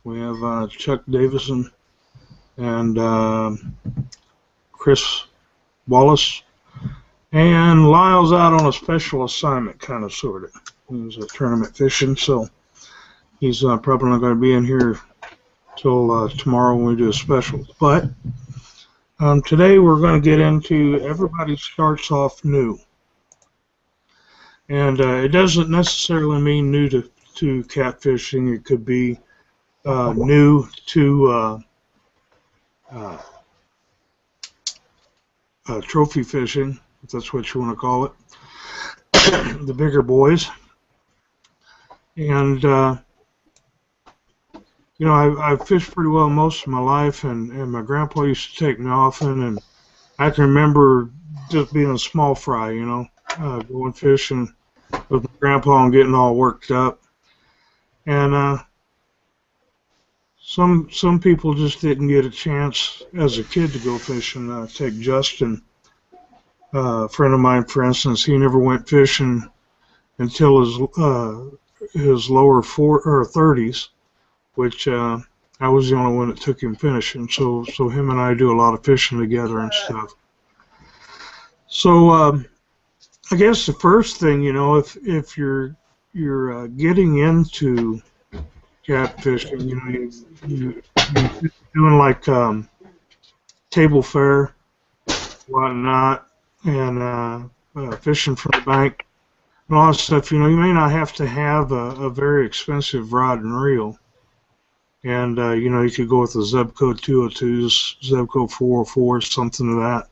We have Chuck Davison and Chris Wallace. And Lyle's out on a special assignment, kind of, sort of. He's tournament fishing, so he's probably not going to be in here till tomorrow when we do a special. But today we're going to get into everybody starts off new. And it doesn't necessarily mean new to catfishing. It could be new to trophy fishing, if that's what you want to call it, the bigger boys. And, you know, I've fished pretty well most of my life, and my grandpa used to take me often, and I can remember just being a small fry, you know, going fishing with my grandpa and getting all worked up. And some people just didn't get a chance as a kid to go fishing. Take Justin, a friend of mine, for instance. He never went fishing until his lower 30s, which I was the only one that took him fishing. So him and I do a lot of fishing together and stuff. So I guess the first thing, you know, if you're getting into catfishing, you know, you're doing like table fare, whatnot, and fishing from the bank, and all that stuff. You know, you may not have to have a very expensive rod and reel, and you know, you could go with the Zebco 202s, Zebco 404s, something of that.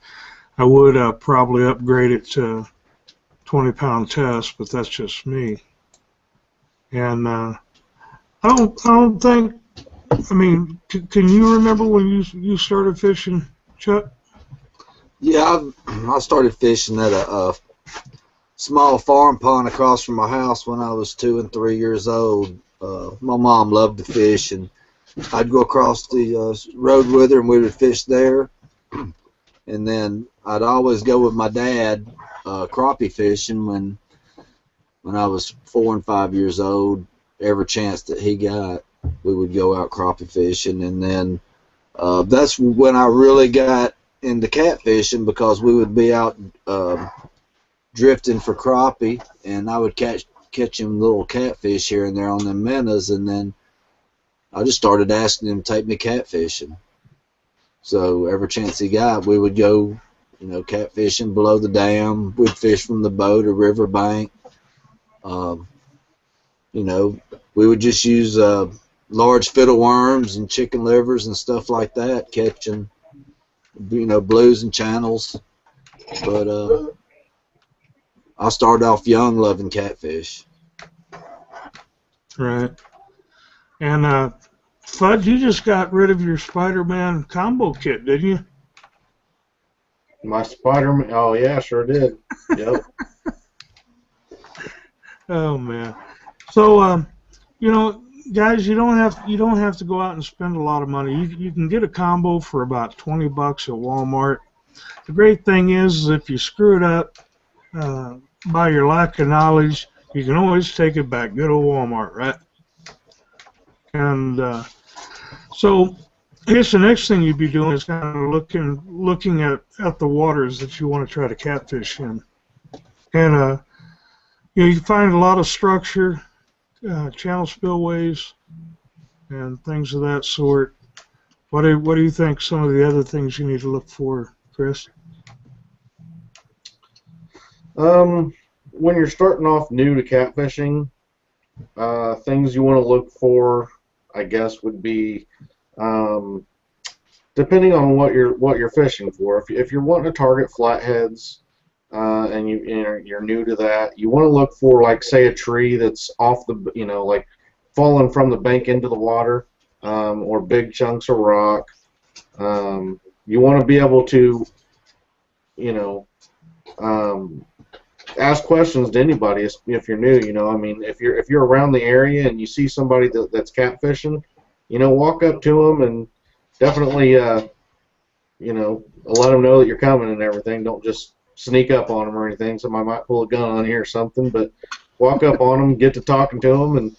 I would probably upgrade it to 20-pound test, but that's just me. And I don't think. I mean, can you remember when you started fishing, Chuck? Yeah, I started fishing at a small farm pond across from my house when I was 2 and 3 years old. My mom loved to fish, and I'd go across the road with her, and we would fish there. And then I'd always go with my dad crappie fishing when I was 4 and 5 years old. Every chance that he got, we would go out crappie fishing. And then that's when I really got into catfishing, because we would be out drifting for crappie, and I would catch him little catfish here and there on them minnows, and then I just started asking him to take me catfishing. So every chance he got, we would go, you know, catfishing below the dam. We'd fish from the boat or river bank. You know, we would just use large fiddle worms and chicken livers and stuff like that, catching, you know, blues and channels. But I started off young loving catfish. Right. And Fudge, you just got rid of your Spider-Man combo kit, didn't you? My Spider-Man, oh yeah, sure did. Yep. Oh man. So you know, guys, you don't have to go out and spend a lot of money. You can get a combo for about $20 at Walmart. The great thing is if you screw it up by your lack of knowledge, you can always take it back. Good old Walmart, right? And so I guess the next thing you'd be doing is kind of looking at the waters that you want to try to catfish in. And you know, you can find a lot of structure, channel spillways, and things of that sort. What do you think some of the other things you need to look for, Chris? When you're starting off new to catfishing, things you want to look for, I guess, would be depending on what you're fishing for. If you're wanting to target flatheads, and you're new to that, you want to look for, like, say, a tree that's off the, you know, like falling from the bank into the water, or big chunks of rock. You want to be able to, you know, ask questions to anybody if you're new. You know, I mean, if you're around the area and you see somebody that's catfishing, you know, walk up to them and definitely, you know, let them know that you're coming and everything. Don't just sneak up on them or anything. Somebody might pull a gun on you or something, but walk up on them, get to talking to them, and,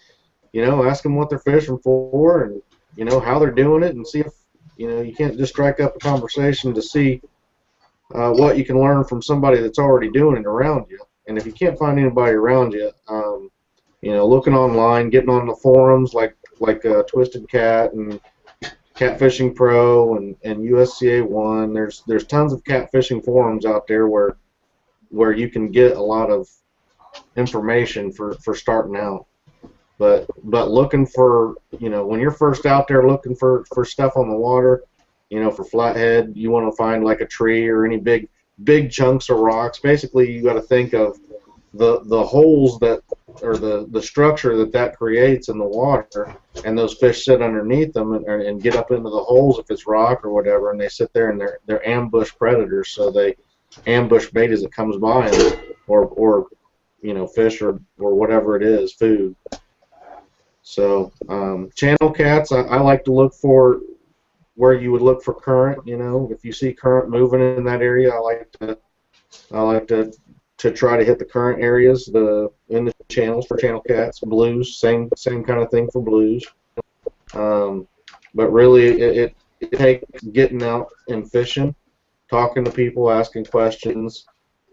you know, ask them what they're fishing for, and how they're doing it, and see if you can't just strike up a conversation to see what you can learn from somebody that's already doing it around you. And if you can't find anybody around you, looking online, getting on the forums like Twisted Cat and Catfishing Pro and USCA One. There's tons of catfishing forums out there where you can get a lot of information for starting out. But looking for, when you're first out there looking for stuff on the water, for flathead, you want to find like a tree or any big chunks of rocks. Basically, you got to think of the holes that, or the structure that creates in the water, and those fish sit underneath them and get up into the holes if it's rock or whatever, and they sit there and they're ambush predators, so they ambush bait as it comes by them, or fish or whatever it is, food. So channel cats, I like to look for where you would look for current. If you see current moving in that area, I like to try to hit the current areas in the channels for channel cats. Blues, same kind of thing for blues. But really, it takes getting out and fishing, talking to people, asking questions,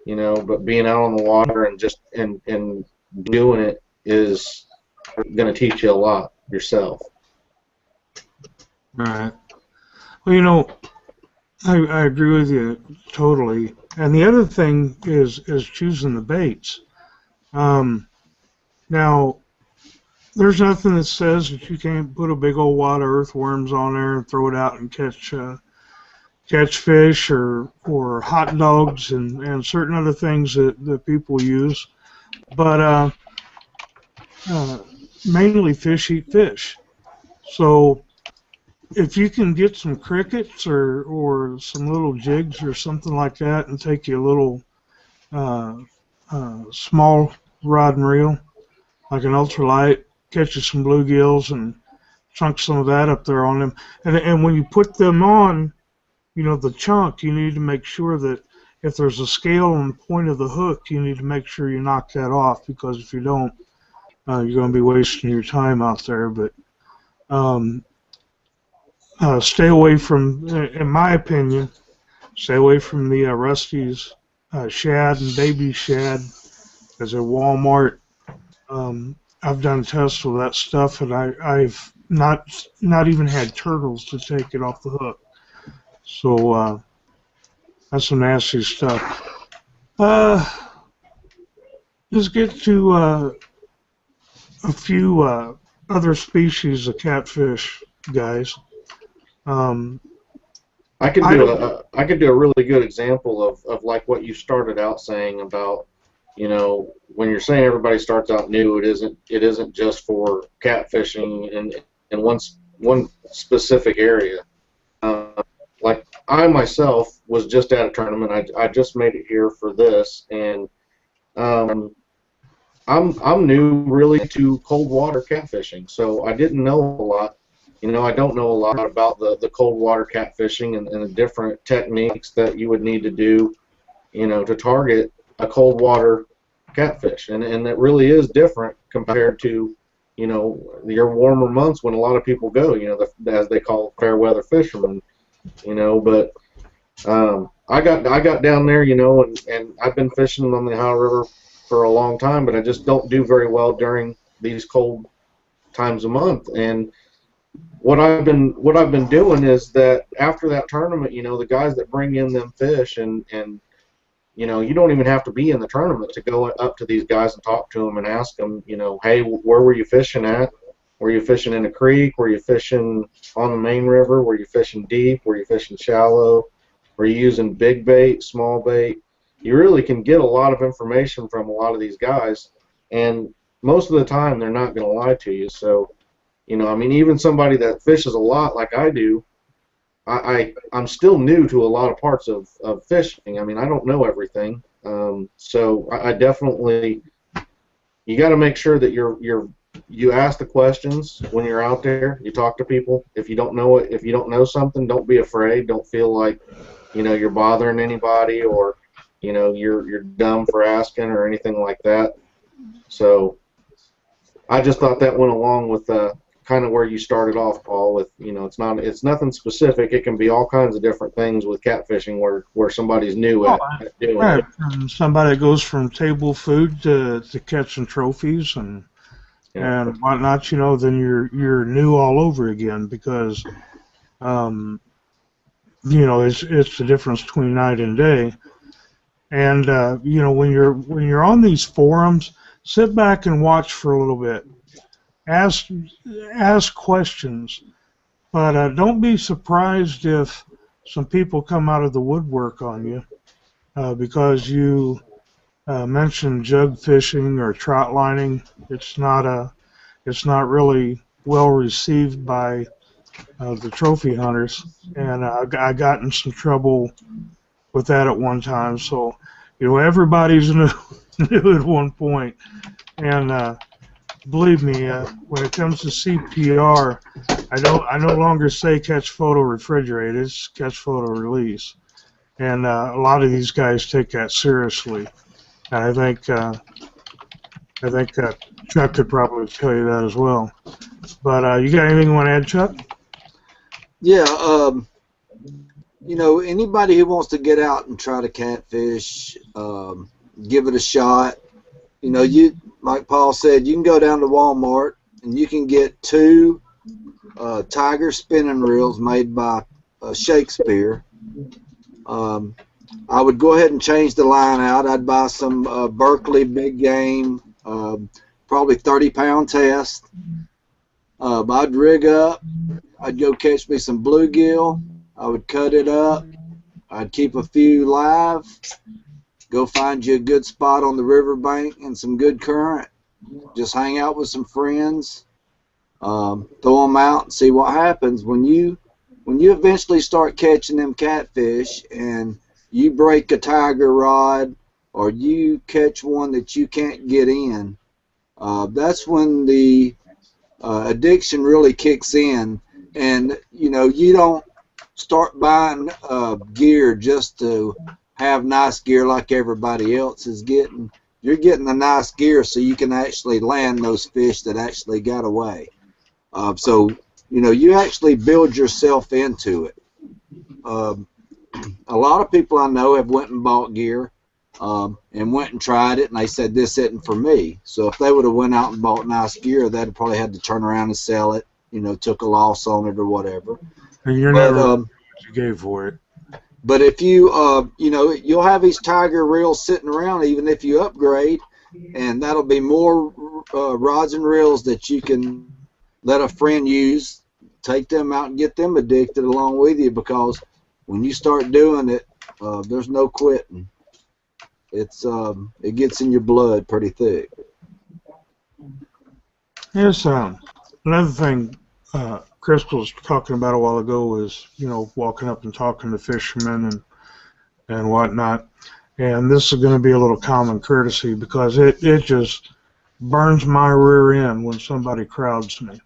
but being out on the water and just and doing it is going to teach you a lot yourself. Right. Well, I agree with you totally. And the other thing is choosing the baits. Now, there's nothing that says that you can't put a big old wad of earthworms on there and throw it out and catch fish or hot dogs and certain other things that people use. But mainly fish eat fish. So if you can get some crickets or some little jigs or something like that and take you a little small rod and reel, like an ultralight, catch you some bluegills and chunk some of that up there on them. And when you put them on, the chunk, you need to make sure that if there's a scale on the point of the hook, you need to make sure you knock that off, because if you don't, you're going to be wasting your time out there. But stay away from, in my opinion, stay away from the Rusty's shad and baby shad. As at Walmart, I've done tests with that stuff, and I've not even had turtles to take it off the hook. So that's some nasty stuff. Let's get to a few other species of catfish, guys. I could do a really good example of like what you started out saying about, when you're saying everybody starts out new, it isn't just for catfishing in one specific area. Like I myself was just at a tournament. I just made it here for this, and I'm new really to cold water catfishing, so I didn't know a lot. I don't know a lot about the cold water catfishing and the different techniques that you would need to do, to target a cold water catfish, and it really is different compared to, your warmer months when a lot of people go, as they call fair weather fishermen, but I got down there, and I've been fishing on the Ohio River for a long time, but I just don't do very well during these cold times a month. And what I've been doing is that after that tournament, the guys that bring in them fish, and you don't even have to be in the tournament to go up to these guys and talk to them and ask them, hey, where were you fishing at? Were you fishing in a creek? Were you fishing on the main river? Were you fishing deep? Were you fishing shallow? Were you using big bait, small bait? You really can get a lot of information from a lot of these guys, and most of the time they're not going to lie to you. So, even somebody that fishes a lot like I do, I'm still new to a lot of parts of fishing. I don't know everything. So I definitely, you got to make sure that you ask the questions when you're out there. You talk to people. If you don't know it, if you don't know something, don't be afraid. Don't feel like you're bothering anybody, or you're dumb for asking or anything like that. So I just thought that went along with kind of where you started off, Paul. With it's nothing specific. It can be all kinds of different things with catfishing, where somebody's new Oh, at doing right. it. From somebody that goes from table food to catching trophies Yeah. and whatnot, then you're new all over again because um, it's the difference between night and day. And when you're on these forums, sit back and watch for a little bit. Ask ask questions, but don't be surprised if some people come out of the woodwork on you because you mentioned jug fishing or trout lining. It's not really well received by the trophy hunters, and I got in some trouble with that at one time. So, everybody's new, new at one point, and believe me, when it comes to CPR, I no longer say catch, photo, refrigerate. It's catch, photo, release, and a lot of these guys take that seriously. And I think Chuck could probably tell you that as well. But you got anything you want to add, Chuck? Yeah, anybody who wants to get out and try to catfish, give it a shot. Like Paul said, you can go down to Walmart and you can get 2 Tiger spinning reels made by Shakespeare. I would go ahead and change the line out. I'd buy some Berkeley big game, probably 30-pound test. I'd rig up. I'd go catch me some bluegill. I would cut it up. I'd keep a few live. Go find you a good spot on the riverbank and some good current. Just hang out with some friends. Throw them out and see what happens. When you eventually start catching them catfish and you break a tiger rod or you catch one that you can't get in, that's when the addiction really kicks in. And you don't start buying gear just to have nice gear like everybody else is getting. You're getting the nice gear so you can actually land those fish that actually got away. So you actually build yourself into it. A lot of people I know have went and bought gear and went and tried it, and they said this isn't for me. So if they would have went out and bought nice gear, they'd have probably had to turn around and sell it. Took a loss on it or whatever. And you're never what you gave for it. But if you, you'll have these tiger reels sitting around even if you upgrade, and that'll be more rods and reels that you can let a friend use. Take them out and get them addicted along with you, because when you start doing it, there's no quitting. It gets in your blood pretty thick. Yes, another thing Crystal was talking about a while ago is, walking up and talking to fishermen and whatnot. And this is going to be a little common courtesy because it just burns my rear end when somebody crowds me.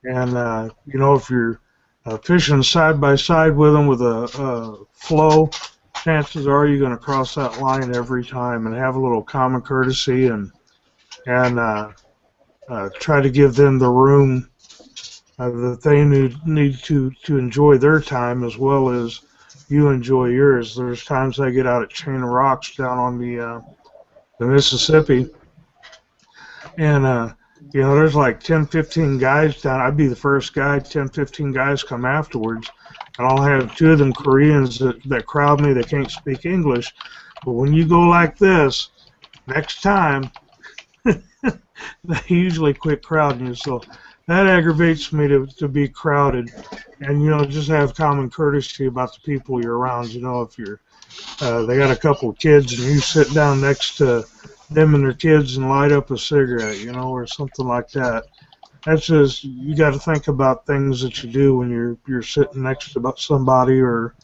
And, if you're fishing side by side with them with a flow, chances are you're going to cross that line every time, and have a little common courtesy and try to give them the room that they need to enjoy their time as well as you enjoy yours. There's times I get out at Chain of Rocks down on the Mississippi, and there's like 10, 15 guys down. I'd be the first guy. 10, 15 guys come afterwards, and I'll have 2 of them Koreans that crowd me. They can't speak English, but when you go like this, next time, they usually quit crowding you. So that aggravates me to be crowded, and just have common courtesy about the people you're around. If you're they got a couple of kids and you sit down next to them and their kids and light up a cigarette, or something like that. That's just, you got to think about things that you do when you're sitting next to somebody or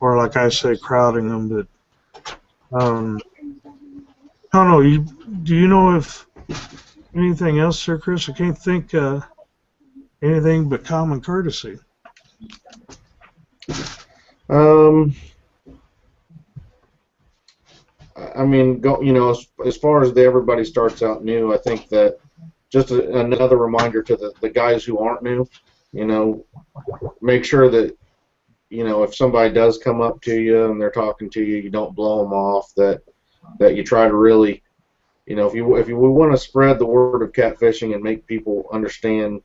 like I say, crowding them. But I don't know. Do you know if anything else, Sir Chris? I can't think anything but common courtesy. I mean, as far as everybody starts out new, I think that just another reminder to the guys who aren't new, make sure that, if somebody does come up to you and they're talking to you, you don't blow them off, that you try to really, if you want to spread the word of catfishing and make people understand,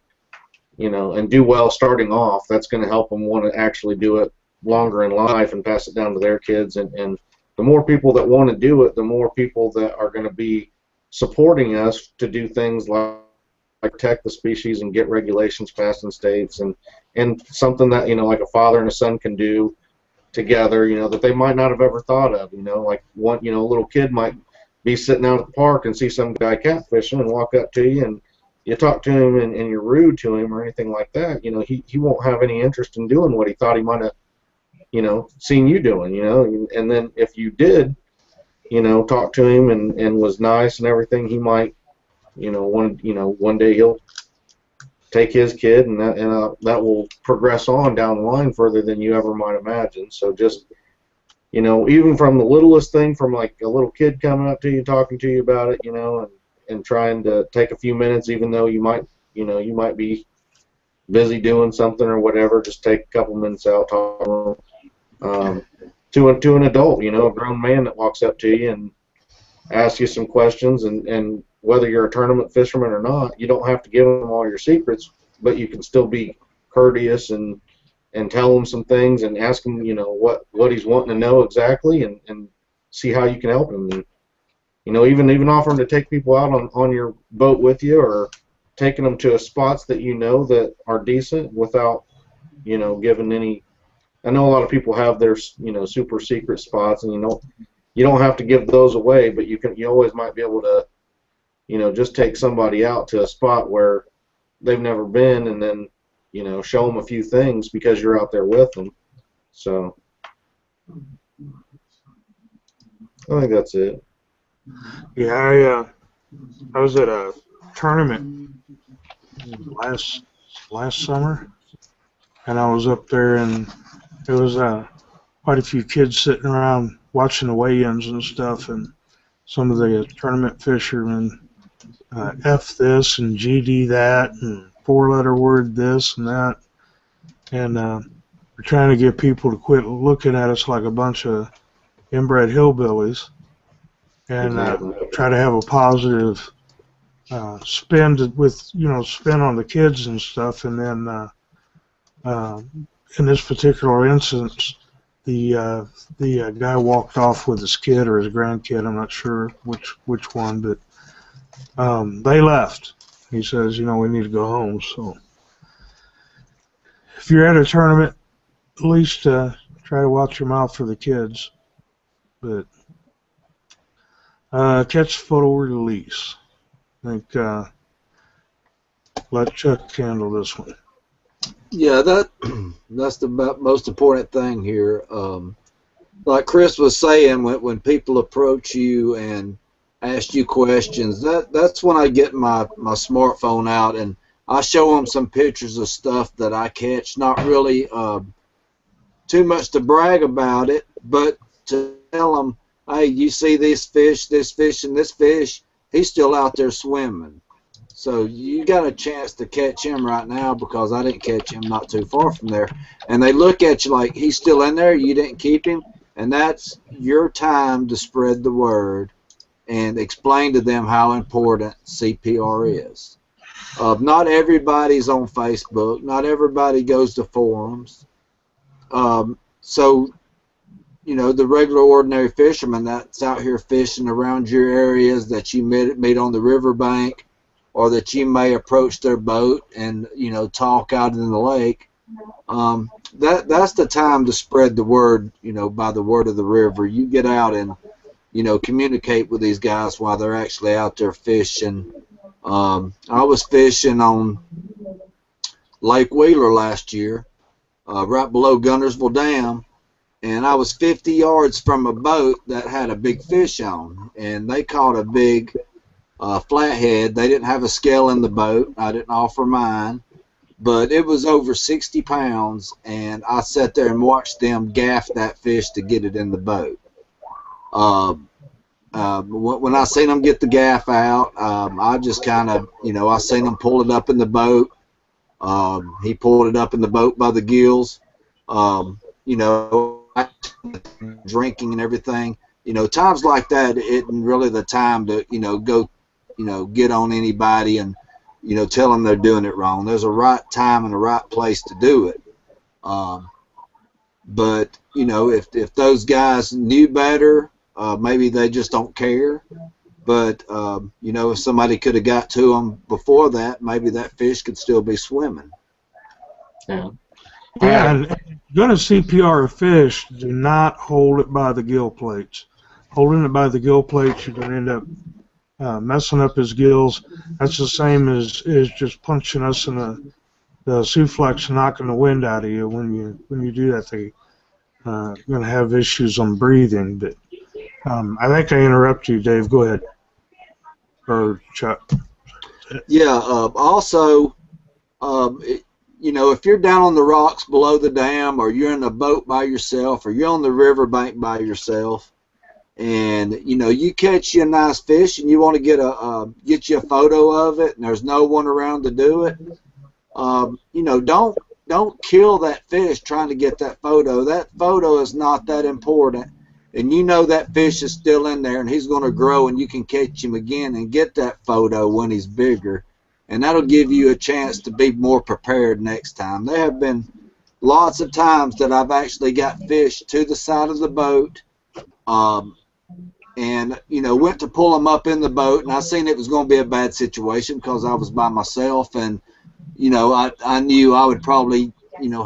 and do well starting off, that's going to help them want to actually do it longer in life and pass it down to their kids. And the more people that want to do it, the more people that are going to be supporting us to do things like protect the species and get regulations passed in states, and something that, like a father and a son can do together, that they might not have ever thought of, like one, a little kid might be sitting out at the park and see some guy catfishing and walk up to you, and you talk to him and you're rude to him or anything like that, he won't have any interest in doing what he thought he might have, seen you doing, and then if you did, talk to him and was nice and everything, he might, one day he'll take his kid, and that will progress on down the line further than you ever might imagine. So just, even from the littlest thing, from like a little kid coming up to you, talking to you about it, and trying to take a few minutes, even though you might be busy doing something or whatever, just take a couple minutes out, talk to them. To an adult, a grown man that walks up to you and asks you some questions, and whether you're a tournament fisherman or not, you don't have to give them all your secrets, but you can still be courteous and tell him some things and ask him, what he's wanting to know exactly, and see how you can help him. And, even offering to take people out on your boat with you, or taking them to spots that that are decent without, giving any. I know a lot of people have their, super secret spots, and you don't have to give those away, but you always might be able to, just take somebody out to a spot where they've never been, and then, show them a few things because you're out there with them. So I think that's it. Yeah, I was at a tournament last summer, and I was up there, and there was quite a few kids sitting around watching the weigh-ins and stuff, and some of the tournament fishermen F this and GD that and four-letter word this and that, and we're trying to get people to quit looking at us like a bunch of inbred hillbillies, and try to have a positive spin spin on the kids and stuff. And then in this particular instance, the guy walked off with his kid or his grandkid. I'm not sure which one, but they left. He says, we need to go home. So if you're at a tournament, at least try to watch your mouth for the kids. But catch, photo, or release. I think let Chuck handle this one. Yeah, that's the most important thing here. Like Chris was saying, when people approach you and ask you questions, that's when I get my smartphone out and I show them some pictures of stuff that I catch. Not really too much to brag about it, but to tell them, hey, you see this fish, and this fish, he's still out there swimming. So you got a chance to catch him right now, because I didn't catch him not too far from there. And they look at you like he's still in there, you didn't keep him, and that's your time to spread the word and explain to them how important CPR is. Not everybody's on Facebook. Not everybody goes to forums. So, the regular ordinary fisherman that's out here fishing around your areas that you meet on the riverbank, or that you may approach their boat and, talk out in the lake, that's the time to spread the word, by the word of the river. You get out and, communicate with these guys while they're actually out there fishing. I was fishing on Lake Wheeler last year, right below Guntersville Dam, and I was 50 yards from a boat that had a big fish on, and they caught a big flathead. They didn't have a scale in the boat. I didn't offer mine, but it was over 60 pounds, and I sat there and watched them gaff that fish to get it in the boat. When I seen him get the gaff out, I just kind of, I seen him pull it up in the boat. He pulled it up in the boat by the gills. You know, drinking and everything. Times like that isn't really the time to, go, get on anybody and, tell them they're doing it wrong. There's a right time and a right place to do it. But, if those guys knew better, maybe they just don't care. But, if somebody could have got to them before that, maybe that fish could still be swimming. Yeah. Yeah, and if you're going to CPR a fish, do not hold it by the gill plates. Holding it by the gill plates, you're going to end up messing up his gills. That's the same as just punching us in the suplex, knocking the wind out of you. When you do that, you're going to have issues on breathing. But I think I interrupted you, Dave. Go ahead. Or Chuck. Yeah. Also, if you're down on the rocks below the dam, or you're in a boat by yourself, or you're on the riverbank by yourself, and you catch you a nice fish, and you want to get you a photo of it, and there's no one around to do it, don't kill that fish trying to get that photo. That photo is not that important, and that fish is still in there, and he's going to grow, and you can catch him again and get that photo when he's bigger. And that'll give you a chance to be more prepared next time. There have been lots of times that I've actually got fish to the side of the boat, and went to pull them up in the boat, and I seen it was going to be a bad situation because I was by myself, and I knew I would probably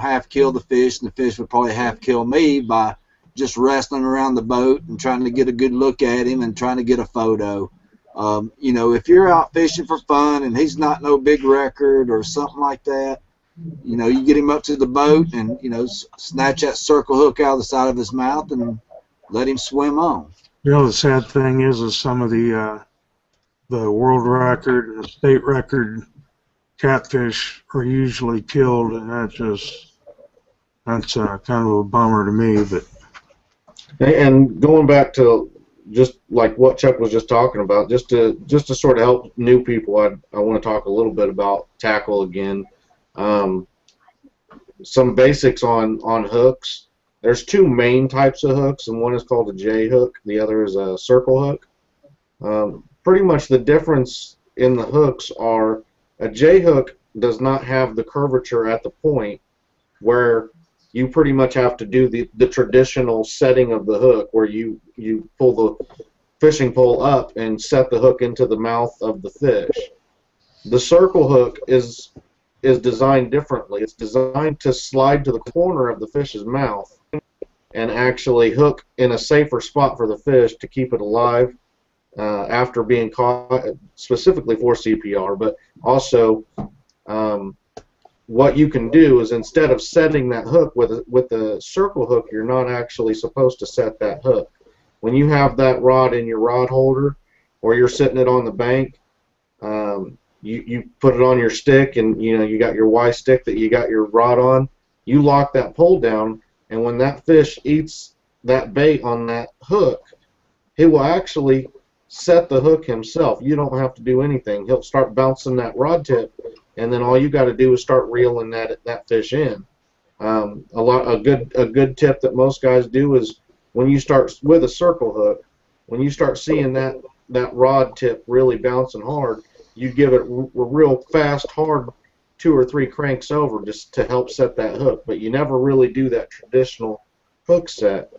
half kill the fish, and the fish would probably half kill me by just wrestling around the boat and trying to get a good look at him and trying to get a photo. If you're out fishing for fun and he's not no big record or something like that, you get him up to the boat and, snatch that circle hook out of the side of his mouth and let him swim on. The sad thing is some of the world record and the state record catfish are usually killed, and that's kind of a bummer to me. But and going back to just like what Chuck was just talking about, just to sort of help new people, I want to talk a little bit about tackle again. Some basics on hooks. There's two main types of hooks, and one is called a J hook. The other is a circle hook. Pretty much the difference in the hooks are a J hook does not have the curvature at the point where you pretty much have to do the traditional setting of the hook, where you pull the fishing pole up and set the hook into the mouth of the fish. The circle hook is designed differently. It's designed to slide to the corner of the fish's mouth and actually hook in a safer spot for the fish to keep it alive after being caught, specifically for CPR, but also what you can do is, instead of setting that hook with the circle hook, you're not actually supposed to set that hook. When you have that rod in your rod holder, or you're sitting it on the bank, you put it on your stick, and you got your Y stick that you got your rod on. You lock that pole down, and when that fish eats that bait on that hook, he will actually set the hook himself. You don't have to do anything. He'll start bouncing that rod tip, and then all you got to do is start reeling that fish in. A good tip that most guys do is, when you start with a circle hook, when you start seeing that rod tip really bouncing hard, you give it a real fast, hard 2 or 3 cranks over just to help set that hook. But you never really do that traditional hook set.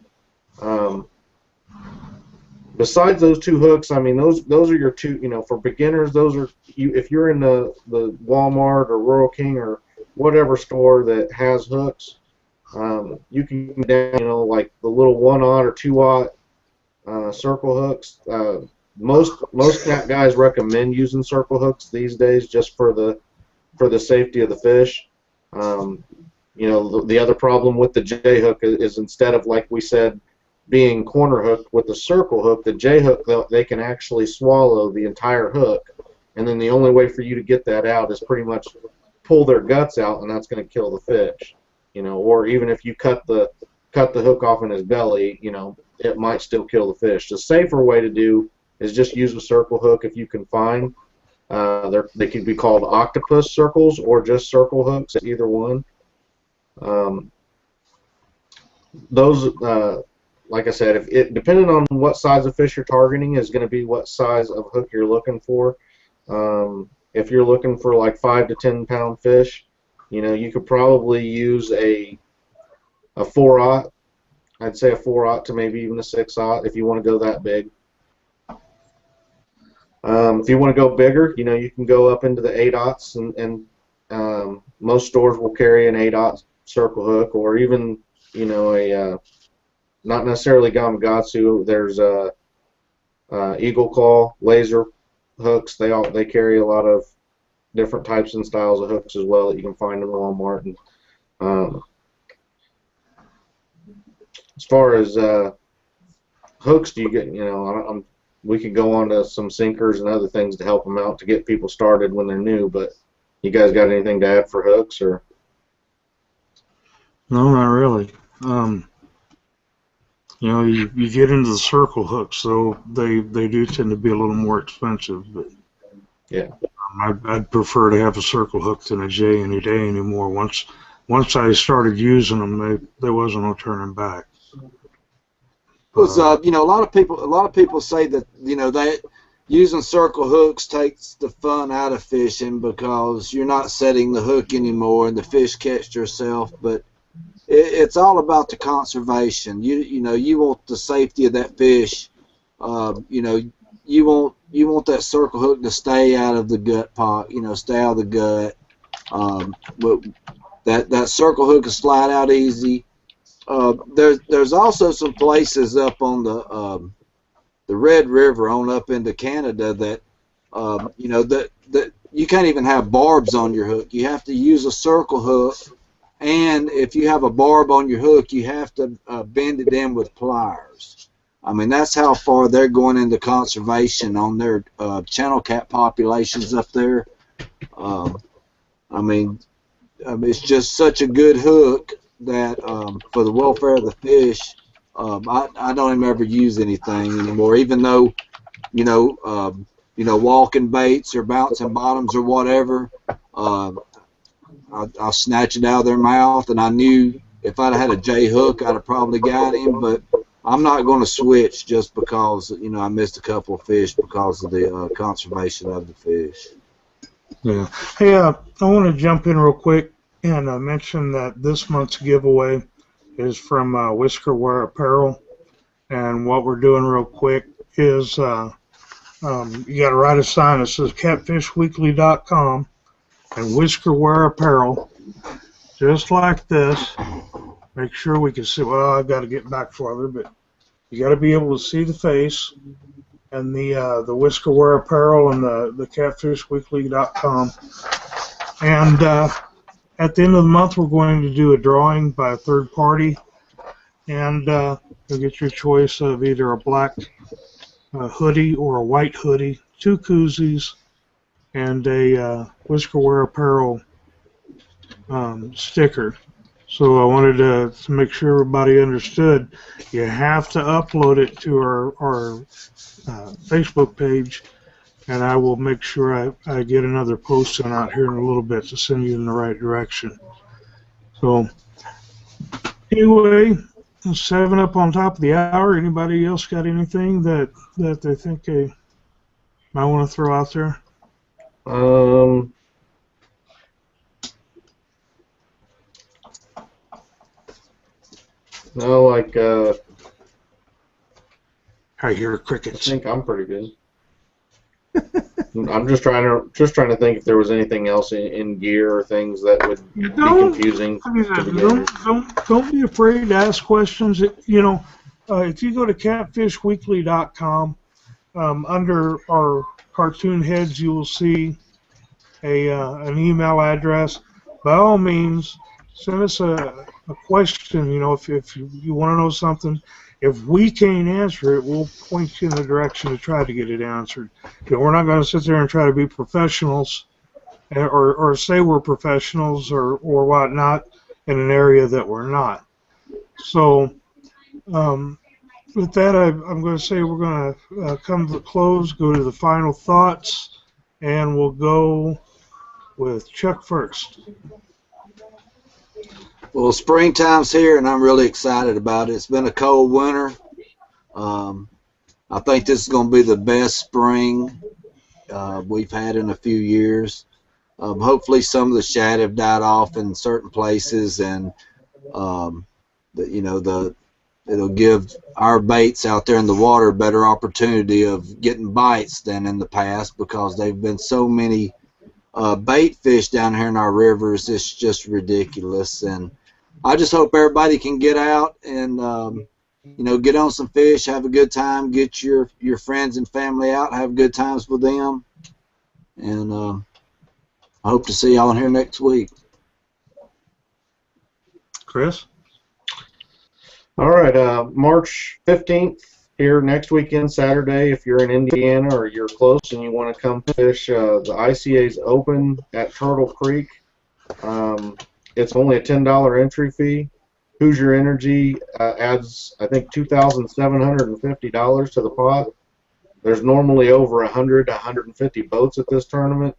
Besides those 2 hooks, I mean, those are your 2. For beginners, those are if you're in the Walmart or Rural King or whatever store that has hooks, you can get down, like the little 1/0 or 2/0 circle hooks. Most cat guys recommend using circle hooks these days, just for the safety of the fish. The other problem with the J hook is, instead of, like we said, being corner hooked with the circle hook, the J hook, they can actually swallow the entire hook, and then the only way for you to get that out is pretty much pull their guts out, and that's going to kill the fish. Or even if you cut the cut the hook off in his belly, you know, it might still kill the fish. The safer way to do is just use a circle hook if you can find. They can be called octopus circles or just circle hooks, either one. Those, like I said, depending on what size of fish you're targeting is going to be what size of hook you're looking for. If you're looking for like 5 to 10 pound fish, you know, you could probably use a 4/0. I'd say a 4/0 to maybe even a 6/0 if you want to go that big. If you want to go bigger, you know, you can go up into the 8/0s, and most stores will carry an 8/0 circle hook, or even, you know, a not necessarily Gamakatsu. There's a Eagle Claw laser hooks. They carry a lot of different types and styles of hooks as well that you can find in Walmart. And as far as hooks, do you get, you know, we could go on to some sinkers and other things to help them out to get people started when they're new, but you guys got anything to add for hooks? Or No, not really. You know, you get into the circle hooks, so they do tend to be a little more expensive. But yeah, I'd prefer to have a circle hook than a J any day anymore. Once I started using them, there wasn't no turning back. Because you know, a lot of people say that, you know, that using circle hooks takes the fun out of fishing because you're not setting the hook anymore and the fish catch yourself. But it's all about the conservation. You know, you want the safety of that fish. You know, you want that circle hook to stay out of the gut pot. You know, stay out of the gut. But that circle hook can slide out easy. There's also some places up on the Red River on up into Canada that you know, that you can't even have barbs on your hook. You have to use a circle hook, and if you have a barb on your hook, you have to bend it in with pliers. I mean, that's how far they're going into conservation on their channel cat populations up there. I mean, it's just such a good hook that for the welfare of the fish, I don't even ever use anything anymore. Even though, you know, walking baits or bouncing bottoms or whatever, I'll snatch it out of their mouth. And I knew if I'd had a J hook, I'd have probably got him. But I'm not going to switch just because, you know, I missed a couple of fish because of the conservation of the fish. Yeah. Hey, I want to jump in real quick and mention that this month's giveaway is from Whisker Wear Apparel. And what we're doing real quick is you got to write a sign that says catfishweekly.com and Whisker Wear Apparel, just like this. Make sure we can see. Well, I've got to get back farther, but you got to be able to see the face. And the Whisker Wear Apparel and the catfishweekly.com. And at the end of the month, we're going to do a drawing by a third party, and you'll get your choice of either a black hoodie or a white hoodie, 2 koozies, and a Whisker Wear Apparel sticker. So I wanted to make sure everybody understood. You have to upload it to our Facebook page, and I will make sure I get another post sent out here in a little bit to send you in the right direction. So anyway, 7 up on top of the hour. Anybody else got anything that they think they might want to throw out there? No, like I hear crickets. I think I'm pretty good. I'm just trying to think if there was anything else in gear or things that would be confusing to beginners. Don't be afraid to ask questions. You know, if you go to catfishweekly.com, under our cartoon heads, you will see an email address. By all means, send us a question. You know, if you want to know something. If we can't answer it, we'll point you in the direction to try to get it answered. You know, we're not going to sit there and try to be professionals or say we're professionals or whatnot in an area that we're not. So with that, I'm going to say we're going to come to the close, go to the final thoughts, and we'll go with Chuck first. Well, springtime's here, and I'm really excited about it. It's been a cold winter. I think this is going to be the best spring we've had in a few years. Hopefully, some of the shad have died off in certain places, and it'll give our baits out there in the water a better opportunity of getting bites than in the past, because there've been so many bait fish down here in our rivers. It's just ridiculous, and I just hope everybody can get out and get on some fish, have a good time, get your friends and family out, have good times with them, and I hope to see y'all here next week. Chris? All right, March 15th here next weekend, Saturday. If you're in Indiana or you're close and you want to come fish, the ICA's open at Turtle Creek. It's only a $10 entry fee. Hoosier Energy adds, I think, $2,750 to the pot. There's normally over 100 to 150 boats at this tournament.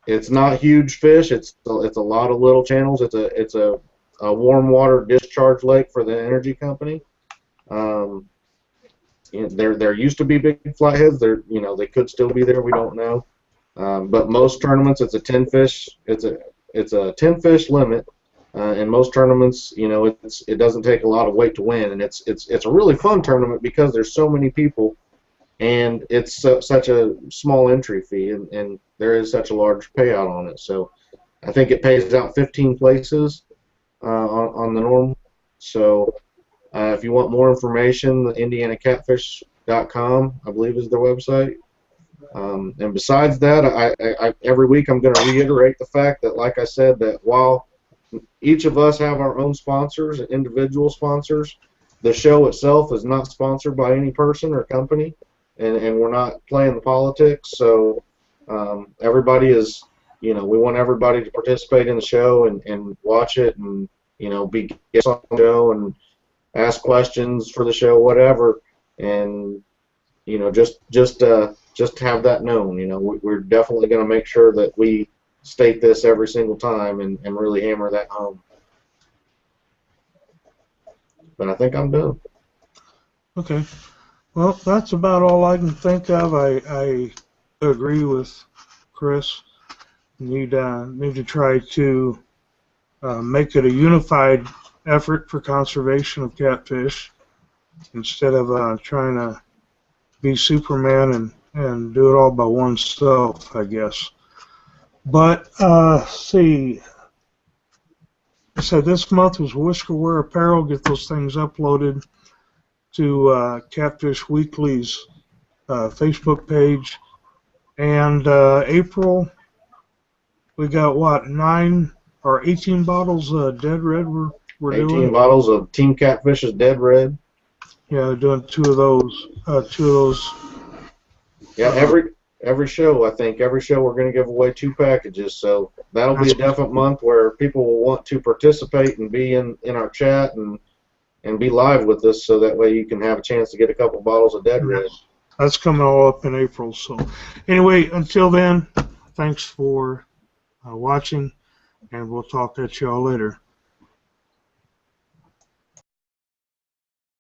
It's not huge fish. It's a lot of little channels. It's a warm water discharge lake for the energy company. There used to be big flatheads. They could still be there. We don't know. But most tournaments, it's a 10 fish. It's a 10 fish limit. In most tournaments, it doesn't take a lot of weight to win, and it's a really fun tournament because there's so many people, and it's such a small entry fee, and there is such a large payout on it. So I think it pays out 15 places on the norm. So if you want more information, IndianaCatfish.com, I believe, is their website. And besides that, I every week I'm going to reiterate the fact that, like I said, that while each of us have our own sponsors, individual sponsors, the show itself is not sponsored by any person or company, and we're not playing the politics. So everybody is, we want everybody to participate in the show and watch it, and be guests on the show and ask questions for the show, whatever, and just have that known. We're definitely going to make sure that we state this every single time and really hammer that home. But I think I'm done. Okay. Well, that's about all I can think of. I agree with Chris. Need to try to make it a unified effort for conservation of catfish instead of trying to be Superman and do it all by oneself, I guess. But, see, I said this month was Whiskerware Apparel. Get those things uploaded to Catfish Weekly's Facebook page. And April, we got, what, 9 or 18 bottles of Dead Red we're 18 doing? bottles of Team Catfish's Dead Red. Yeah, doing two of those. Yeah, every show, I think, we're going to give away 2 packages, so that'll be a definite month where people will want to participate and be in our chat and be live with us, so that way you can have a chance to get a couple bottles of Dead Red. That's coming all up in April. So anyway, until then, thanks for watching, and we'll talk at y'all later.